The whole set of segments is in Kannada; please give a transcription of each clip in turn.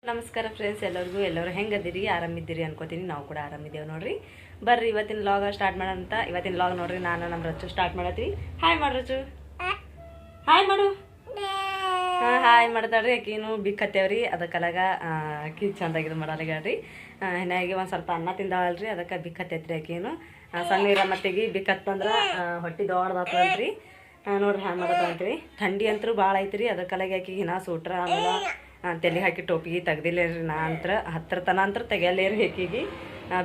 ನಮಸ್ಕಾರ ಫ್ರೆಂಡ್ಸ್, ಎಲ್ಲರೂ ಹೆಂಗದಿರಿ? ಆರಾಮಿದ್ದೀರಿ ಅನ್ಕೋತೀನಿ. ನಾವು ಕೂಡ ಆರಾಮಿದ್ದೇವೆ ನೋಡ್ರಿ. ಬರ್ರಿ ಇವತ್ತಿನ ಲಾಗ್ ಸ್ಟಾರ್ಟ್ ಮಾಡೋಂತ. ಇವತ್ತಿನ ಲಾಗ್ ನೋಡ್ರಿ, ನಾನು ನಮ್ಮ ರಚ್ಚು ಸ್ಟಾರ್ಟ್ ಮಾಡತ್ತೀವಿ. ಹಾಯ್ ಮಾಡು ರಚ್ಚು, ಹಾಯ್ ಮಾಡು. ಹಾಯ್ ಮಾಡ್ತಾಳ್ರಿ. ಆಕಿನು ಬಿಕ್ಕತ್ತೇವ್ರಿ, ಅದಕ್ಕಲಾಗ ಅಕ್ಕಿ ಚಂದಾಗಿದ್ದು ಮಾಡಲ್ರಿ. ಹಿನ್ನಾಗಿ ಒಂದು ಸ್ವಲ್ಪ ಅನ್ನ ತಿಂದಾಳಲ್ರಿ, ಅದಕ್ಕೆ ಬಿಕ್ಕತ್ತೈತ್ರಿ. ಆಕಿನು ಸಣ್ಣ ಮತ್ತಿಗೆ ಬಿಕ್ಕತ್ತಂದ್ರೆ ಹೊಟ್ಟೆ ದೊಡ್ಡದಾಗ್ತದ್ರಿ. ನೋಡ್ರಿ ಹ್ಯಾಂಗ ಮಾಡತ್ತಂತ್ರಿ. ಥಂಡಿ ಅಂತೂ ಭಾಳ ಐತ್ರಿ, ಅದಕ್ಕಲಾಗಿ ಆಕಿಗೆ ಹಿನ್ನ ಸೂಟ್ರ ಆಮೇಲೆ ತಲೆ ಹಾಕಿ ಟೋಪಿಗೆ ತೆಗ್ದಿಲ್ಲೇರಿ. ನಾ ಅಂತರ ಹತ್ತಿರ ತನ ಅಂತರ ತೆಗಿಯಲ್ಲೇರಿ. ಆಕಿಗೆ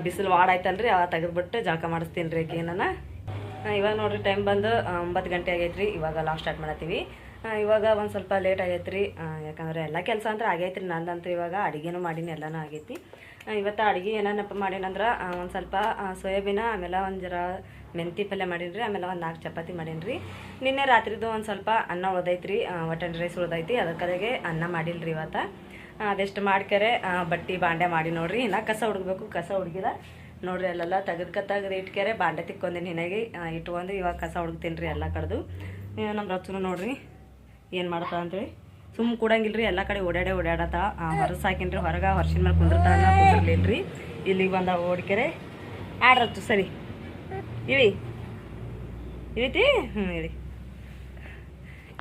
ಬಿಸಿಲು ವಾಡಾಯ್ತಲ್ರಿ, ತೆಗೆದ್ಬಿಟ್ಟು ಜಳಕ ಮಾಡಿಸ್ತೀನಿ ರೀ ಆಕಿ. ನಾನು ಇವಾಗ ನೋಡ್ರಿ ಟೈಮ್ ಬಂದು 9 ಗಂಟೆ ಆಗೈತ್ರಿ. ಇವಾಗ ಲಾಗ್ ಸ್ಟಾರ್ಟ್ ಮಾಡತ್ತೀವಿ. ಇವಾಗ ಒಂದು ಸ್ವಲ್ಪ ಲೇಟ್ ಆಗೈತ್ರಿ, ಯಾಕಂದ್ರೆ ಎಲ್ಲ ಕೆಲಸ ಅಂದ್ರೆ ಆಗೈತ್ರಿ. ನಂದಂತೂ ಇವಾಗ ಅಡುಗೆನೂ ಮಾಡೀನಿ, ಎಲ್ಲನೂ ಆಗೈತಿ. ಇವತ್ತು ಅಡುಗೆ ಏನೇನಪ್ಪ ಮಾಡೀನಂದ್ರೆ ಒಂದು ಸ್ವಲ್ಪ ಸೋಯಾಬೀನ, ಆಮೇಲೆ ಒಂದು ಜರ ಮೆಂತಿ ಪಲ್ಯ ಮಾಡೀನಿ ರೀ, ಆಮೇಲೆ ಒಂದು 4 ಚಪಾತಿ ಮಾಡೀನಿ ರೀ. ನಿನ್ನೆ ರಾತ್ರಿದು ಒಂದು ಸ್ವಲ್ಪ ಅನ್ನ ಉಳ್ದೈತ್ರಿ, ಒಟನ್ ರೈಸ್ ಉಳ್ದೈತಿ, ಅದಕ್ಕೆ ಅನ್ನ ಮಾಡಿಲ್ರಿ ಇವತ್ತು. ಅದೆಷ್ಟು ಮಾಡ್ಕರೆ ಬಟ್ಟೆ ಬಾಂಡೆ ಮಾಡಿ ನೋಡ್ರಿ. ಇನ್ನು ಕಸ ಹುಡುಗಬೇಕು, ಕಸ ಹುಡುಗಿದ ನೋಡ್ರಿ. ಅಲ್ಲೆಲ್ಲ ತೆಗೆದು ಇಟ್ಕೆರೆ ಬಾಂಡೆ ತಿಕ್ಕೊಂದಿನಿ. ಹಿನಾಗಿ ಇಟ್ಕೊಂಡು ಇವಾಗ ಕಸ ಹುಡುಕ್ತೀನಿ ರೀ ಎಲ್ಲ ಕಡ್ದು. ನಮ್ಮ ರಚ್ಚನು ನೋಡ್ರಿ ಏನು ಮಾಡ್ತಾ ಅಂತ್ರಿ, ಸುಮ್ಮ ಕೂಡಂಗಿಲ್ರಿ, ಎಲ್ಲ ಕಡೆ ಓಡಾಡತ್ತ. ಹೊರಸು ಹಾಕಿನ್ರಿ, ಹೊರಗೆ ಹೊರಸಿನ ಮೇಲೆ ಕುಂದಿರ್ಲಿಲ್ರಿ. ಇಲ್ಲಿಗೆ ಬಂದ ಓಡ್ಕೆರೆ ಆಡ್ರತ್ತು ಸರಿ ಇಳಿತಿ. ಇಳಿ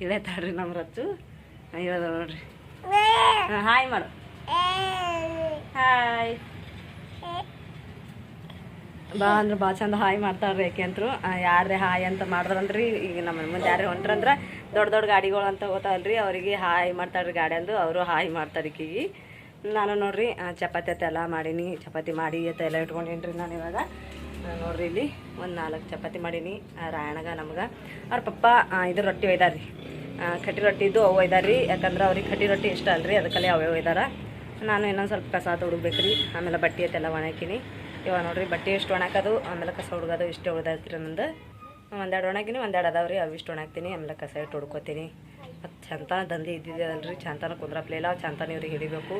ಇಳೆ ತಾಡ್ರಿ ನಮ್ಮ ರಚ್ಚು. ಇಳದ ನೋಡ್ರಿ. ಹಾಯ್ ಮಾಡು, ಹಾಯ್. ಅಂದ್ರೆ ಭಾಳ ಚಂದ ಹಾಯ್ ಮಾಡ್ತಾಳ್ರಿ ಆಕೆ ಅಂತರು. ಯಾರೇ ಹಾಯ್ ಅಂತ ಮಾಡಿದ್ರಂದ್ರಿ, ಈಗ ನಮ್ಮ ಮುಂದೆ ಯಾರೇ ಹೊಂಟ್ರಂದ್ರೆ ದೊಡ್ಡ ಗಾಡಿಗಳು ಅಂತ ಹೋಗ್ತಾವಲ್ರಿ, ಅವರಿಗೆ ಹಾಯ್ ಮಾಡ್ತಾಳ್ರಿ ಗಾಡಿ ಅಂದು. ಅವರು ಹಾಯ್ ಮಾಡ್ತಾರೆ ಈಕಿಗೆ. ನಾನು ನೋಡ್ರಿ ಚಪಾತಿ ಎಲ್ಲ ಮಾಡೀನಿ. ಚಪಾತಿ ಮಾಡಿ ಎಲ್ಲ ಇಟ್ಕೊಂಡೀನಿ ರೀ ನಾನು. ಇವಾಗ ನೋಡ್ರಿ ಇಲ್ಲಿ ಒಂದು 4 ಚಪಾತಿ ಮಾಡೀನಿ. ರಾಯಣಗ ನಮ್ಗೆ ಅವ್ರ ಪಪ್ಪ ಇದು ರೊಟ್ಟಿ ಒಯ್ದಾರ ರೀ, ಕಟ್ಟಿ ರೊಟ್ಟಿ ಇದ್ದು ಅವು ಒಯ್ದಾರ ರೀ. ಯಾಕಂದ್ರೆ ಅವ್ರಿಗೆ ಕಟ್ಟಿ ರೊಟ್ಟಿ ಇಷ್ಟ ಅಲ್ರಿ, ಅದಕ್ಕಲ್ಲೇ ಅವೇ ಒಯ್ದಾರ. ನಾನು ಇನ್ನೊಂದು ಸ್ವಲ್ಪ ಕಸ ಹುಡುಗ್ಬೇಕು ರೀ, ಆಮೇಲೆ ಬಟ್ಟೆ ಎಲ್ಲ ಒಣಾಕಿನಿ. ಇವಾಗ ನೋಡ್ರಿ ಬಟ್ಟೆ ಎಷ್ಟು ಒಣಾಕೋದು, ಆಮೇಲೆ ಕಸ ಹುಡುಗೋದು ಇಷ್ಟೇ ಉಳ್ದೈತ್ರಿ ನಂದು. 1-2 ಒಣಗಿನಿ, 1-2 ಅದಾವ್ರಿ, ಅವು ಇಷ್ಟು ಒಣಾಕ್ತೀನಿ, ಆಮೇಲೆ ಕಸ ಇಟ್ಟು ಹುಡ್ಕೋತೀನಿ. ಮತ್ತು ಚಂತನ ದಂಧೆ ಇದ್ದಿದೆ ಅಲ್ರಿ, ಚಂತನ ಕುಂದ್ರಪ್ಲಿಲ್ಲ. ಚಂತನ ಇವ್ರಿಗೆ ಹಿಡಿಬೇಕು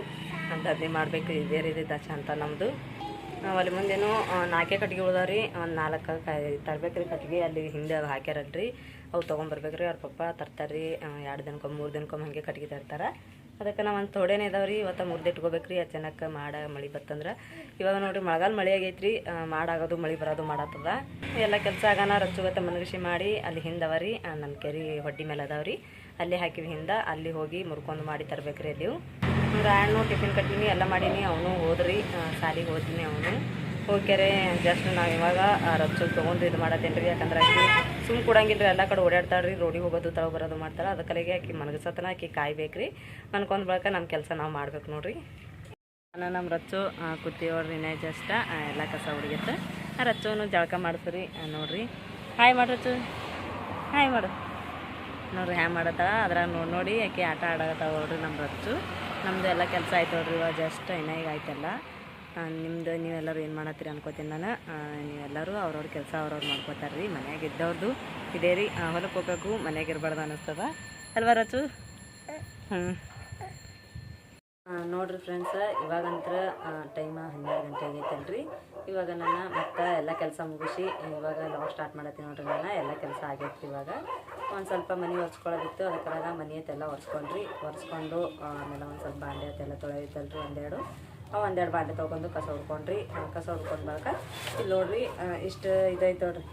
ಅಂತ ದಂಧೆ ಮಾಡಬೇಕು, ಇದೇ ರೀತಿ ಚಂತ ನಮ್ಮದು. ಅಲ್ಲಿ ಮುಂದೇನು 4 ಕಟ್ಟಿಗೆ ಉಳ್ದಾವ್ರಿ, ಒಂದು 4 ತರ್ಬೇಕ್ರಿ ಕಟ್ಟಿಗೆ. ಅಲ್ಲಿ ಹಿಂದೆ ಹಾಕ್ಯಾರಲ್ರಿ, ಅವು ತೊಗೊಂಬರ್ಬೇಕ್ರಿ. ಅವ್ರ ಪಪ್ಪ ತರ್ತಾರೆ 2 ದಿನಕ್ಕೊಮ್ಮೆ 3 ದಿನಕ್ಕೊಮ್ಮೆ ಹಾಗೆ ಕಟ್ಟಿಗೆ ತರ್ತಾರೆ. ಅದಕ್ಕೆ ನಾವು ಒಂದು ಥೋಡೇನೇ ಇದಾವ್ರಿ. ಇವತ್ತು ಮುರ್ದೆ ಇಟ್ಕೋಬೇಕ್ರಿ, ಅಚಾನಕ್ ಮಳೆ ಬತ್ತಂದ್ರೆ. ಇವಾಗ ನೋಡ್ರಿ ಮಳೆಗಾಲ ಮಳೆ ಆಗೈತ್ರಿ, ಮಾಡಾಗೋದು ಮಳೆ ಬರೋದು ಮಾಡತ್ತದ. ಎಲ್ಲ ಕೆಲಸ ಆಗೋಣ ರಚ್ಚುಗತ್ತೆ ಮನಗಸಿ ಮಾಡಿ ಅಲ್ಲಿ ಹಿಂದವರಿ ನನ್ನ ಕೆರೆ ಹೊಡ್ಡಿ ಮೇಲೆ ಅದಾವ್ರಿ, ಅಲ್ಲೇ ಹಾಕಿವಿ ಹಿಂದೆ. ಅಲ್ಲಿ ಹೋಗಿ ಮುರ್ಕೊಂಡು ಮಾಡಿ ತರ್ಬೇಕ್ರಿ. ಅಲ್ಲಿ ರಾಯಣ್ಣು ಟಿಫಿನ್ ಕಟ್ಟೀನಿ, ಎಲ್ಲ ಮಾಡೀನಿ. ಅವನು ಹೋದ್ರಿ, ಸಾಲಿಗೆ ಹೋದ್ನಿ. ಅವನು ಹೋಗ್ಯಾರೆ. ಜಸ್ಟ್ ನಾವು ಇವಾಗ ರಚ್ಚು ತೊಗೊಂಡು ಇದು ಮಾಡತ್ತೇನೆ ರೀ. ಯಾಕಂದ್ರೆ ಆಕಿ ಸುಮ್ಮ ಕೊಡಂಗಿಲ್ಲ, ಎಲ್ಲ ಕಡೆ ಓಡಾಡ್ತಾಳ್ರಿ, ರೋಡಿಗೆ ಹೋಗೋದು ತಳ ಬರೋದು ಮಾಡ್ತಾಳೆ. ಅದಕ್ಕಲ್ಲಿಗೆ ಆಕಿ ಮನಗಸತನ ಆಕಿ ಕಾಯ್ಬೇಕ್ರಿ. ಮನ್ಕೊಂಡ್ ಬಳಕ ನಮ್ಮ ಕೆಲಸ ನಾವು ಮಾಡ್ಬೇಕು ನೋಡ್ರಿ. ನಾನು ನಮ್ಮ ರಚ್ಚು ಕೂತೀವ್ರಿ ಜಸ್ಟ್ ಎಲ್ಲ ಕಸ ಹುಡುಗಿತ್ತು. ರಚ್ಚುನು ಜಳಕ ಮಾಡ್ತೀರಿ ನೋಡ್ರಿ. ಹಾಯ್ ಮಾಡು ರಚ್ಚು, ಹಾಯ್ ಮಾಡು. ನೋಡ್ರಿ ಹ್ಯಾಂಗ ಮಾಡತ್ತ ಅದ್ರಾಗ ನೋಡಿ ಆಕೆ ಆಟ ಆಡಕತ್ತಾವ ನೋಡ್ರಿ ನಮ್ಮ ರಚ್ಚು. ನಮ್ಮದು ಎಲ್ಲ ಕೆಲಸ ಆಯ್ತು ನೋಡ್ರಿ. ಇವಾಗ ಜಸ್ಟ್ ಇನ್ನೂ ಈಗ ಆಯ್ತಲ್ಲ. ನಿಮ್ಮದು ನೀವೆಲ್ಲರೂ ಏನು ಮಾಡತ್ತೀರಿ ಅನ್ಕೋತೀನಿ ನಾನು. ನೀವೆಲ್ಲರೂ ಅವ್ರವ್ರ ಕೆಲಸ ಅವ್ರವ್ರು ಮಾಡ್ಕೋತಾರೆ ರೀ. ಮನ್ಯಾಗ ಇದ್ದವ್ರದ್ದು ಇದೇ ರೀ, ಹೊಲಕ್ಕೆ ಹೋಗ್ಬೇಕು, ಮನ್ಯಾಗ ಇರಬಾರ್ದು ಅನ್ನಿಸ್ತದ ಅಲ್ವಾ ರಚ್ಚು? ನೋಡ್ರಿ ಫ್ರೆಂಡ್ಸ್, ಇವಾಗಂತ ಟೈಮ್ 12 ಗಂಟೆ ಆಗೈತಲ್ರಿ. ಇವಾಗ ನಾನು ಮತ್ತೆ ಎಲ್ಲ ಕೆಲಸ ಮುಗಿಸಿ ಇವಾಗ ಲಾಗ್ ಸ್ಟಾರ್ಟ್ ಮಾಡತ್ತೀನಿ ನೋಡ್ರಿ. ನಾನು ಎಲ್ಲ ಕೆಲಸ ಆಗೈತಿ. ಇವಾಗ ಒಂದು ಸ್ವಲ್ಪ ಮನೆ ಒರೆಸ್ಕೊಳ್ಳೋದಿತ್ತು, ಅದಕ್ಕಾಗ ಮನೆ ಎಲ್ಲ ಒರೆಸ್ಕೊಂಡು ಆಮೇಲೆ ಒಂದು ಸ್ವಲ್ಪ ಬಾಂಡೆ ಎಲ್ಲ ತೊಳೆದಿತ್ತಲ್ರಿ. ಒಂದೆರಡು ಬಾಂಡೆ ತೊಗೊಂಡು ಕಸ ಹುಡ್ಕೊಂಡ್ರಿ. ಕಸ ಹುಡ್ಕೊಂಡು ಬಳಿಕ ಇಲ್ಲಿ ನೋಡ್ರಿ ಇಷ್ಟು ಇದೈತೆ ನೋಡ್ರಿ.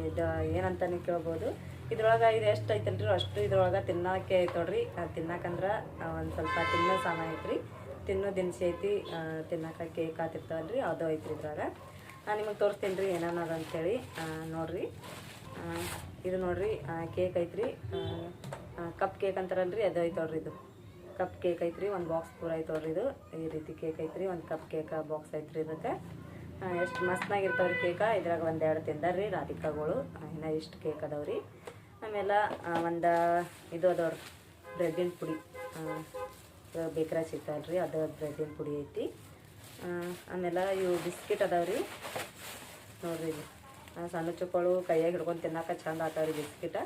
ಇದು ಏನಂತ ನೀವು ಕೇಳ್ಬೋದು. ಇದ್ರೊಳಗೆ ಇದು ಎಷ್ಟು ಐತಲ್ರಿ ಅಷ್ಟು ಇದ್ರೊಳಗೆ ತಿನ್ನೋಕ್ಕೆ ಐತೆ ನೋಡ್ರಿ. ತಿನ್ನಕಂದ್ರೆ ಒಂದು ಸ್ವಲ್ಪ ತಿನ್ನೋ ಸಾಮಾನು ಐತ್ರಿ, ತಿನ್ನೋ ದಿನಸಿ ಐತಿ. ತಿನ್ನೋಕೆ ಕೇಕ್ ಆತಿರ್ತಾವಲ್ರಿ, ಅದು ಐತ್ರಿ ಇದ್ರಾಗ. ನಾನು ನಿಮಗೆ ತೋರಿಸ್ತೀನಿ ರೀ ಏನೇನದ ಅಂಥೇಳಿ. ನೋಡ್ರಿ ಇದು ನೋಡ್ರಿ ಕೇಕ್ ಐತ್ರಿ, ಕಪ್ ಕೇಕ್ ಅಂತಾರಲ್ರಿ, ಅದು ಐತೆ ನೋಡ್ರಿ. ಇದು ಕಪ್ ಕೇಕ್ ಐತ್ರಿ, ಒಂದು ಬಾಕ್ಸ್ ಪೂರ ಐತೆ ನೋಡ್ರಿ. ಇದು ಈ ರೀತಿ ಕೇಕ್ ಐತ್ರಿ, ಒಂದು ಕಪ್ ಕೇಕ್ ಬಾಕ್ಸ್ ಐತ್ರಿ. ಇದಕ್ಕೆ ಎಷ್ಟು ಮಸ್ತಾಗಿರ್ತಾವ್ರಿ ಕೇಕ. ಇದ್ರಾಗ 1-2 ತಿಂದಾರ್ರಿ ರಾಧಿಕಾಗಳು. ಇನ್ನು ಇಷ್ಟು ಕೇಕ್ ಅದಾವ್ರಿ. ಆಮೇಲೆ ಒಂದು ಇದು ಅದಾವ್ರಿ ಬ್ರೆಡ್ಡಿನ ಪುಡಿ, ಬೇಕ್ರಾಗ ಸಿಗ್ತಾವಲ್ರಿ, ಅದು ಬ್ರೆಡ್ಡಿನ ಪುಡಿ ಐತಿ. ಆಮೇಲೆ ಇವು ಬಿಸ್ಕಿಟ್ ಅದಾವ್ರಿ ನೋಡ್ರಿ. ಇದು ಸಣ್ಣ ಚುಕ್ಕಳು ಕೈಯಾಗ ಹಿಡ್ಕೊಂಡು ತಿನ್ನೋಕೆ ಚಂದ ಆತಾವ್ರಿ ಬಿಸ್ಕಿಟ.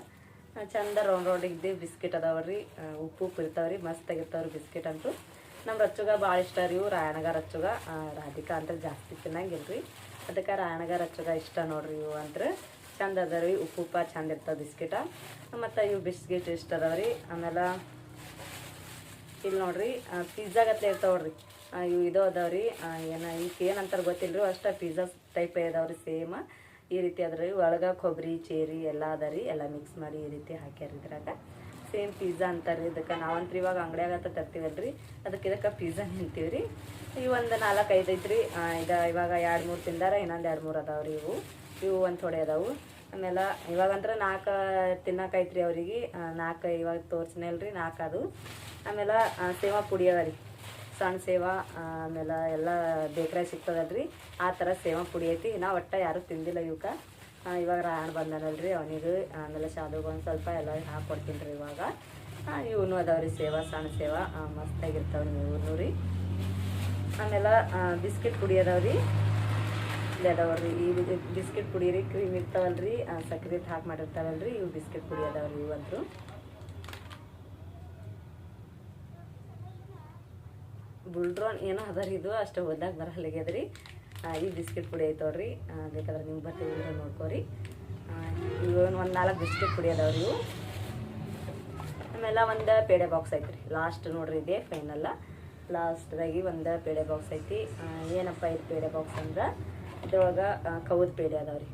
ಚಂದ ರೌಂಡ್ ಇದ್ದು ಬಿಸ್ಕಿಟ್ ಅದಾವ್ರಿ, ಉಪ್ಪು ಇರ್ತಾವ್ರಿ, ಮಸ್ತಾಗಿರ್ತಾವ್ರಿ ಬಿಸ್ಕಿಟ್ ಅಂತೂ. ನಮ್ಮ ರಚ್ಚುಗ ಭಾಳ ಇಷ್ಟ ರೀ ಇವು. ರಾಯಣಗ ರಚ್ಚುಗ, ರಾಧಿಕಾ ಅಂತ ಜಾಸ್ತಿ ತಿನ್ನಂಗಿಲ್ರಿ, ಅದಕ್ಕೆ ರಾಯಣಗ ರಚ್ಚುಗ ಇಷ್ಟ ನೋಡ್ರಿ. ಇವು ಅಂದ್ರೆ ಚಂದ ಅದಾವ್ರಿ, ಉಪ್ಪು ಚಂದ ಇರ್ತಾವೆ ಬಿಸ್ಕಿಟ. ಮತ್ತು ಇವು ಬಿಸ್ಕಿಟ್ ಇಷ್ಟ ಅದಾವ್ರಿ. ಆಮೇಲೆ ಇಲ್ಲಿ ನೋಡ್ರಿ ಪಿಜ್ಜಾಗತ್ಲೆ ಇರ್ತಾವೆ ನೋಡ್ರಿ. ಇವು ಇದು ಅದಾವ್ರಿ, ಏನು ಇದಕ್ಕೆ ಏನಂತಾರೆ ಗೊತ್ತಿಲ್ಲರಿ, ಅಷ್ಟು ಪಿಜ್ಜಾ ಟೈಪ್ ಅದಾವ್ರಿ ಸೇಮ್. ಈ ರೀತಿ ಅದ್ರಿ ಒಳಗೆ ಕೊಬ್ಬರಿ ಚೇರಿ ಎಲ್ಲ ಅದ ರೀ, ಎಲ್ಲ ಮಿಕ್ಸ್ ಮಾಡಿ ಈ ರೀತಿ ಹಾಕ್ಯಾರ ಇದ್ರಾಗ. ಸೇಮ್ ಪಿಜ್ಜಾ ಅಂತಾರೆ ಇದಕ್ಕೆ. ನಾವಂತ್ರಿ ಇವಾಗ ಅಂಗಡಿಯಾಗತ್ತ ತರ್ತೀವಲ್ರಿ, ಅದಕ್ಕೆ ಇದಕ್ಕೆ ಪಿಜ್ಜಾ ನಿಂತೀವಿ ರೀ. ಇವು ಒಂದು 4-5 ಐತ್ರಿ. ಇವಾಗ 2-3 ತಿಂದಾರ, ಇನ್ನೊಂದು 2-3 ಅದಾವ್ರಿ. ಇವು ಒಂದು ಥೋಡೆ ಅದಾವು. ಆಮೇಲೆ ಇವಾಗಂದ್ರೆ 4 ತಿನ್ನಕೈತ್ರಿ ಅವ್ರಿಗೆ. 4 ಇವಾಗ ತೋರಿಸ್ನಲ್ರಿ, 4 ಅದು. ಆಮೇಲೆ ಸೇವಾ ಪುಡಿ ಅದ ರೀ, ಸಣ್ಣ ಸೇವಾ. ಆಮೇಲೆ ಎಲ್ಲ ಬೇಕ್ರಾಗ ಸಿಗ್ತದಲ್ರಿ, ಆ ಥರ ಸೇವಾ ಪುಡಿ ಐತಿ. ನಾವು ಒಟ್ಟು ಯಾರೂ ತಿಂದಿಲ್ಲ ಇವಕ್ಕೆ. ಇವಾಗ ರಾಯಣ್ಣ ಬಂದನಲ್ರಿ ಅವನಿಗೆ. ಆಮೇಲೆ ಶಾದುಗೆ ಒಂದು ಸ್ವಲ್ಪ ಎಲ್ಲ ಹಾಕ್ಕೊಡ್ತೀನಿ ರೀ ಇವಾಗ. ಇವನು ಅದಾವ್ರಿ ಸೇವಾ, ಸಣ್ಣ ಸೇವಾ, ಮಸ್ತಾಗಿರ್ತಾವೆ ಇವನು ರೀ. ಆಮೇಲೆ ಬಿಸ್ಕಿಟ್ ಪುಡಿ ಅದಾವ್ರಿ, ಇಲ್ಲಿ ಅದಾವ್ರಿ. ಈ ಬಿಸ್ಕಿಟ್ ಪುಡಿ ರೀ, ಕ್ರೀಮ್ ಇರ್ತಾವಲ್ರಿ, ಸಕ್ಕರೆ ಹಾಕಿ ಮಾಡಿರ್ತಾವಲ್ರಿ, ಇವು ಬಿಸ್ಕಿಟ್ ಪುಡಿ ಅದಾವ್ರಿ. ಇವಂತರು ಬುಲ್ಡ್ರಾನ್ ಏನೋ ಅದ ರೀ, ಇದು ಅಷ್ಟು ಓದಾಗ ಬರಲ್ಲಾಗ್ಯದ್ರಿ. ಈ ಬಿಸ್ಕಿಟ್ ಪುಡಿ ಐತವ್ರಿ, ಬೇಕಾದ್ರೆ ನಿಮ್ಗೆ ಬರ್ತೀವಿ ನೋಡ್ಕೋರಿ. ಇವು ಒಂದು 4 ಬಿಸ್ಕಿಟ್ ಪುಡಿ ಅದಾವ್ರಿ ಇವು. ಆಮೇಲೆ ಒಂದು ಪೇಡೆ ಬಾಕ್ಸ್ ಐತ್ರಿ, ಲಾಸ್ಟ್ ನೋಡ್ರಿ, ಇದೇ ಫೈನಲ್ಲ ಲಾಸ್ಟ್ದಾಗಿ ಒಂದು ಪೇಡೆ ಬಾಕ್ಸ್ ಐತಿ. ಏನಪ್ಪ ಇದು ಪೇಡೆ ಬಾಕ್ಸ್ ಅಂದ್ರೆ, ಇದ್ರೊಳಗೆ ಕೌದ ಪೇಡೆ ಅದಾವ್ರಿ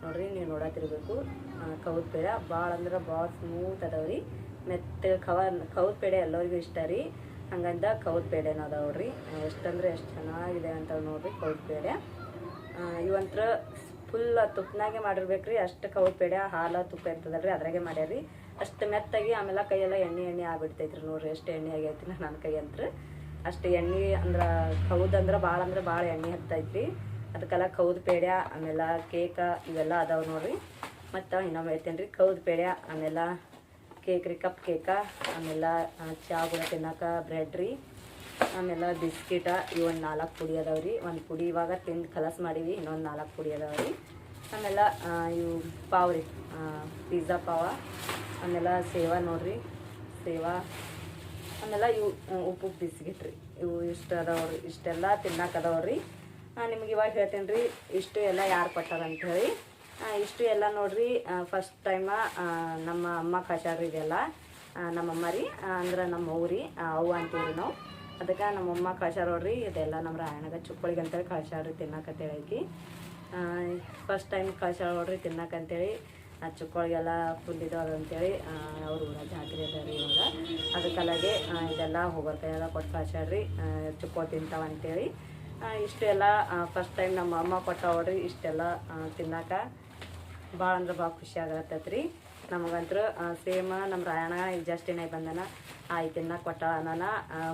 ನೋಡ್ರಿ, ನೀವು ನೋಡತ್ತಿರ್ಬೇಕು. ಕೌದ ಪೇಡೆ ಭಾಳ ಅಂದ್ರೆ ಭಾಳ ಸ್ಮೂತ್ ಅದಾವ್ರಿ, ಮೆತ್ತ ಕೌದ ಪೇಡೆ ಎಲ್ಲರಿಗೂ ಇಷ್ಟ ರೀ. ಹಂಗಂದ ಕೌದ ಪೇಡೆನ ಅದಾವ್ರಿ, ಎಷ್ಟಂದ್ರೆ ಎಷ್ಟು ಚೆನ್ನಾಗಿದೆ ಅಂತ ನೋಡ್ರಿ ಕೌದ ಪೇಡೆ. ಇವಂತ್ರ ಫುಲ್ ತುಪ್ಪನಾಗೆ ಮಾಡಿರ್ಬೇಕ್ರಿ, ಅಷ್ಟು ಕೌದ ಪೇಡೆ. ಹಾಲು ತುಪ್ಪ ಇರ್ತದಲ್ರಿ, ಅದ್ರಾಗೆ ಮಾಡ್ಯಾರಿ. ಅಷ್ಟು ಮೆತ್ತಾಗಿ. ಆಮೇಲೆ ಕೈಯೆಲ್ಲ ಎಣ್ಣೆ ಆಗ್ಬಿಡ್ತೈತ್ರಿ ನೋಡ್ರಿ, ಎಷ್ಟು ಎಣ್ಣೆ ಆಗೈತಿ ನನ್ನ ಕೈ ಅಂತ. ಅಷ್ಟು ಎಣ್ಣೆ ಅಂದ್ರೆ ಕೌದಂದ್ರೆ ಭಾಳ ಎಣ್ಣೆ ಹತ್ತೈತ್ರಿ, ಅದಕ್ಕೆಲ್ಲ ಕೌದ ಪೇಡೆ. ಆಮೇಲೆ ಕೇಕ ಇವೆಲ್ಲ ಅದಾವೆ ನೋಡ್ರಿ. ಮತ್ತು ಇನ್ನೊಮ್ಮೆ ಹೇಳ್ತೇನೆ ರೀ, ಕೌದ ಪೇಡೆ, ಆಮೇಲೆ ಕೇಕ್ ರೀ, ಕಪ್ ಕೇಕ, ಆಮೇಲೆ ಚಾ ಕೂಡ ತಿನ್ನೋಕೆ ಬ್ರೆಡ್ ರೀ, ಆಮೇಲೆ ಬಿಸ್ಕಿಟ. ಇವೊಂದು 4 ಪುಡಿ ಅದಾವ್ರಿ. ಒಂದು ಪುಡಿ ಇವಾಗ ತಿಂದು ಕಲಸ್ ಮಾಡೀವಿ, ಇನ್ನೊಂದು 4 ಪುಡಿ ಅದಾವ್ರಿ. ಆಮೇಲೆ ಇವು ಪಾವ್ ರೀ, ಪಿಜ್ಜಾ ಪಾವ. ಆಮೇಲೆ ಸೇವಾ ನೋಡ್ರಿ, ಸೇವಾ. ಆಮೇಲೆ ಇವು ಉಪ್ಪು ಬಿಸ್ಕಿಟ್ ರೀ, ಇವು ಇಷ್ಟು ಅದಾವ್ರಿ. ಇಷ್ಟೆಲ್ಲ ತಿನ್ನಕ್ಕೆ ಅದಾವ್ರಿ. ನಿಮ್ಗೆ ಇವಾಗ ಹೇಳ್ತೇನೆ ರೀ, ಇಷ್ಟು ಎಲ್ಲ ಯಾರು ಕೊಟ್ಟಾರ ಅಂಥೇಳಿ. ಇಷ್ಟು ಎಲ್ಲ ನೋಡ್ರಿ ಫಸ್ಟ್ ಟೈಮ ನಮ್ಮ ಅಮ್ಮ ಕಳ್ಸ್ಯಾಡ್ರಿ ಇದೆಲ್ಲ. ನಮ್ಮಮ್ಮ ರೀ, ಅಂದ್ರೆ ನಮ್ಮ ಅವ್ರಿ ಅವು ಅಂತೀವಿ ನಾವು. ಅದಕ್ಕೆ ನಮ್ಮಮ್ಮ ಕಳ್ಸ್ಯಾರ ನೋಡ್ರಿ ಇದೆಲ್ಲ. ನಮ್ಮ ರಾಯಣ್ಣಗೆ ಚುಕ್ಕೋಳಿಗೆ ಅಂತೇಳಿ ಕಳ್ಸ್ಯಾಡ್ರಿ ತಿನ್ನಕಂತೇಳಿ ಆಕಿ. ಫಸ್ಟ್ ಟೈಮ್ ಕಳ್ಸ್ಯಾಳ ನೋಡ್ರಿ ತಿನ್ನಕಂತೇಳಿ. ಚುಕ್ಕೋಳಿಗೆಲ್ಲ ಫುಲ್ ಇದಾವ ಅಂತೇಳಿ ಅವ್ರ ಊರ ಜಾತ್ರೆ ಅದ ರೀ ಇವಾಗ. ಅದಕ್ಕಲ್ಲಾಗೆ ಇದೆಲ್ಲ ಹೋಗೋರ್ ಕೈಯೆಲ್ಲ ಕೊಟ್ಟು ಕಳ್ಸ್ಯಾಡ್ರಿ, ಚುಕ್ಕೋಳು ತಿಂತಾವಂತೇಳಿ. ಇಷ್ಟು ಎಲ್ಲ ಫಸ್ಟ್ ಟೈಮ್ ನಮ್ಮ ಅಮ್ಮ ಕೊಟ್ಟ ನೋಡ್ರಿ ಇಷ್ಟೆಲ್ಲ ತಿನ್ನಕ್ಕೆ. ಭಾಳ ಅಂದ್ರೆ ಭಾಳ ಖುಷಿ ಆಗತ್ತೈತೆ ರೀ ನಮಗಂತೂ. ಸೇಮ್ ನಮ್ಮ ರಾಯಣ್ಣ ಈಗ ಜಸ್ಟ್ ಏನಾಗಿ ಬಂದನ, ಆಯ್ತು ತಿನ್ನಕ್ಕೆ ಕೊಟ್ಟ ನಾನು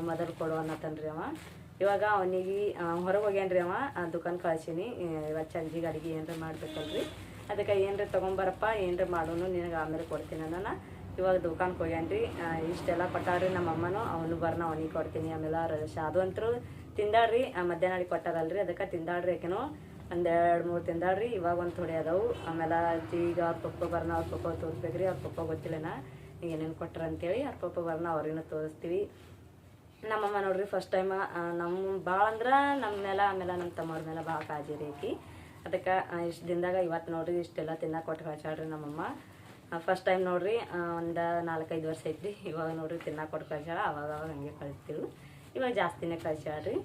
ಮೊದಲು ಕೊಡು ಅನ್ನತ್ತನ್ರಿ ಅವ. ಇವಾಗ ಅವನಿಗೆ ಹೊರಗೆ ಹೋಗ್ಯಾನ್ರಿ ಅವ, ದುಕಾನ್ ಕಳ್ಸೀನಿ. ಇವತ್ತು ಸಂಜೆಗೆ ಅಡುಗೆ ಏನರ ಮಾಡ್ಬೇಕಲ್ರಿ, ಅದಕ್ಕೆ ಏನರ ತೊಗೊಂಬರಪ್ಪ, ಏನರ ಮಾಡೋನು ನಿನಗೆ ಆಮೇಲೆ ಕೊಡ್ತೀನಿ ನಾನು. ಇವಾಗ ದುಕಾನ್ಗೆ ಹೋಗ್ಯಾನ್ರಿ. ಇಷ್ಟೆಲ್ಲ ಕೊಟ್ಟಾಡ್ರಿ ನಮ್ಮ ಅಮ್ಮನೂ. ಅವನು ಬರ್ನ ಅವನಿಗೆ ಕೊಡ್ತೀನಿ. ಆಮೇಲೆ ಶಾದು ಅಂತರೂ ತಿಂದಾಡ್ರಿ, ಮಧ್ಯಾಹ್ನ ಅಡಿಗೆ ಕೊಟ್ಟಾರಲ್ರಿ, ಅದಕ್ಕೆ ತಿಂದಾಡ್ರಿ ಆಕೆನೋ. 1-2-3 ತಿಂದಾಡ್ರಿ. ಇವಾಗ ಒಂದು ಥೋಡೆ ಅದಾವು. ಆಮೇಲೆ ಈಗ ಅವ್ರ ಪಪ್ಪ ಬರ್ನ, ಅವ್ರ ಪಪ್ಪ ತೋರಿಸ್ಬೇಕ್ರಿ. ಅವ್ರ ಪಪ್ಪ ಗೊತ್ತಿಲ್ಲನ ಈಗ ಏನೇನು ಕೊಟ್ರ ಅಂತೇಳಿ. ಅವ್ರ ಪಪ್ಪ ಬರ್ನ ಅವ್ರಿಗೂ ತೋರಿಸ್ತೀವಿ. ನಮ್ಮಮ್ಮ ನೋಡ್ರಿ ಫಸ್ಟ್ ಟೈಮ ನಮ್ಮ ಭಾಳ ಅಂದ್ರೆ ನಮ್ಮ ಮೇಲೆ, ಆಮೇಲೆ ನಮ್ಮ ತಮ್ಮವ್ರ ಮೇಲೆ ಭಾಳ ಕಾಳಜಿ ರೀ ಆಕಿ. ಅದಕ್ಕೆ ಇಷ್ಟು ದಿನದಾಗ ಇವತ್ತು ನೋಡ್ರಿ ಇಷ್ಟೆಲ್ಲ ತಿನ್ನಕ್ಕೆ ಕೊಟ್ಟು ಕಳ್ಸಾಡ್ರಿ ನಮ್ಮಮ್ಮ. ಫಸ್ಟ್ ಟೈಮ್ ನೋಡ್ರಿ ಒಂದು 4-5 ವರ್ಷ ಐತ್ರಿ. ಇವಾಗ ನೋಡ್ರಿ ತಿನ್ನಕ್ಕೆ ಕೊಟ್ಟು ಕಳ್ಸಾಳ. ಅವಾಗ ಹಂಗೆ ಕಳಿಸ್ತೀವಿ. ಇವಾಗ ಜಾಸ್ತಿನೇ ಕಳ್ಸಾಡ್ರಿ.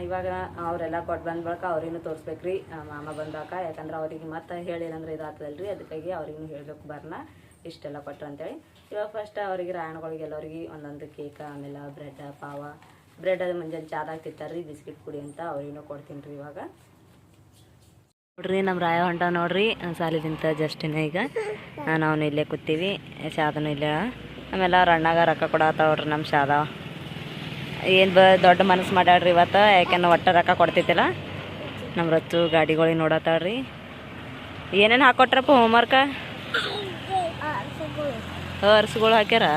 ಇವಾಗ ಅವರೆಲ್ಲ ಕೊಟ್ಟು ಬಂದ ಬಳಿಕ ಅವ್ರಿಗೂ ತೋರಿಸ್ಬೇಕ್ರಿ ಮಾಮ ಬಂದಾಗ. ಯಾಕಂದ್ರೆ ಅವ್ರಿಗೆ ಮತ್ತೆ ಹೇಳಿಲ್ಲಂದ್ರೆ ಇದಾಗ್ತದಲ್ರಿ, ಅದಕ್ಕಾಗಿ ಅವ್ರಿಗೂ ಹೇಳಬೇಕು ಬರ್ನ ಇಷ್ಟೆಲ್ಲ ಕೊಟ್ಟರು ಅಂತೇಳಿ. ಇವಾಗ ಫಸ್ಟ್ ಅವ್ರಿಗೆ ರಾಯಣ್ಣಗಳಿಗೆ ಎಲ್ಲರಿಗೆ ಒಂದೊಂದು ಕೇಕ, ಆಮೇಲೆ ಬ್ರೆಡ್ ಪಾವ. ಬ್ರೆಡ್ ಅದು ಮುಂಜಾನೆ ಚಾದಾಗ ತಿಂತಾರ್ರಿ, ಬಿಸ್ಕಿಟ್ ಪುಡಿ ಅಂತ ಅವ್ರಿಗೂ ಕೊಡ್ತೀನಿ ರೀ ಇವಾಗ. ನೋಡ್ರಿ ನಮ್ಮ ರಾಯ ಹೊಂಟ ನೋಡ್ರಿ ಸಾಲಿದಿಂತ ಜಸ್ಟಿನ. ಈಗ ನಾವು ಇಲ್ಲೇ ಕೂತೀವಿ, ಶಾದನು ಇಲ್ಲೇ. ಆಮೇಲೆ ಅವ್ರ ಅಣ್ಣಾಗ ರೊಕ್ಕ ಕೊಡತ್ತಾವ್ರಿ ನಮ್ಮ ಶಾದ. ಏನು ದೊಡ್ಡ ಮನಸ್ಸು ಮಾಡ್ಯಾಡ್ರಿ ಇವತ್ತು, ಯಾಕೆಂದ್ರೆ ಒಟ್ಟು ರೊಕ್ಕ ಕೊಡ್ತೈತಿಲ್ಲ. ನಮ್ಮ ರಚ್ಚು ಗಾಡಿಗಳಿಗೆ ನೋಡತ್ತಾಳ್ರಿ. ಏನೇನು ಹಾಕ್ಕೊಟ್ರಪ್ಪ ಹೋಮ್ವರ್ಕ? ಅರ್ಸ್ಗಳು ಹಾಕ್ಯಾರ.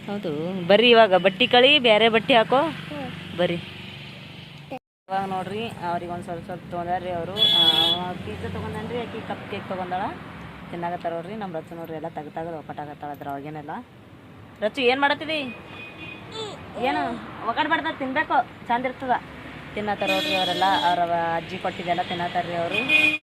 ಹೌದು, ಬರ್ರಿ ಇವಾಗ ಬಟ್ಟೆ ಕಳಿ, ಬೇರೆ ಬಟ್ಟೆ ಹಾಕೋ ಬರ್ರಿ. ಇವಾಗ ನೋಡ್ರಿ ಅವ್ರಿಗೆ ಒಂದು ಸ್ವಲ್ಪ ತೊಗೊಂಡ್ರಿ ಅವರು. ಪಿಜ್ಜಾ ತೊಗೊಂಡ್ರಿ, ಆಕಿ ಕಪ್ ಕೇಕ್ ತೊಗೊಂಡಾಳ. ತಿನ್ನಾಗತ್ತಾರ ನೋಡ್ರಿ ನಮ್ಮ ರಚ್ಚು. ನೋಡ್ರಿ ಎಲ್ಲ ತೆಗ್ದಾಗದು ಒಪ್ಪಟಾಗತ್ತಾಳ ಅದ್ರ ಅವಾಗೇನೆಲ್ಲ. ರಚ್ಚು ಏನು ಮಾಡತ್ತಿದಿ? ಏನು ಒಗಡ್ಬಾರ್ದ, ತಿನ್ಬೇಕು, ಚಂದ ಇರ್ತದ. ತಿನ್ನತ್ತಾರ ನೋಡ್ರಿ ಅವರೆಲ್ಲ. ಅವ್ರ ಅಜ್ಜಿ ಕೊಟ್ಟಿದ್ದೆಲ್ಲ ತಿನ್ನತ್ತಾರ್ರಿ ಅವರು.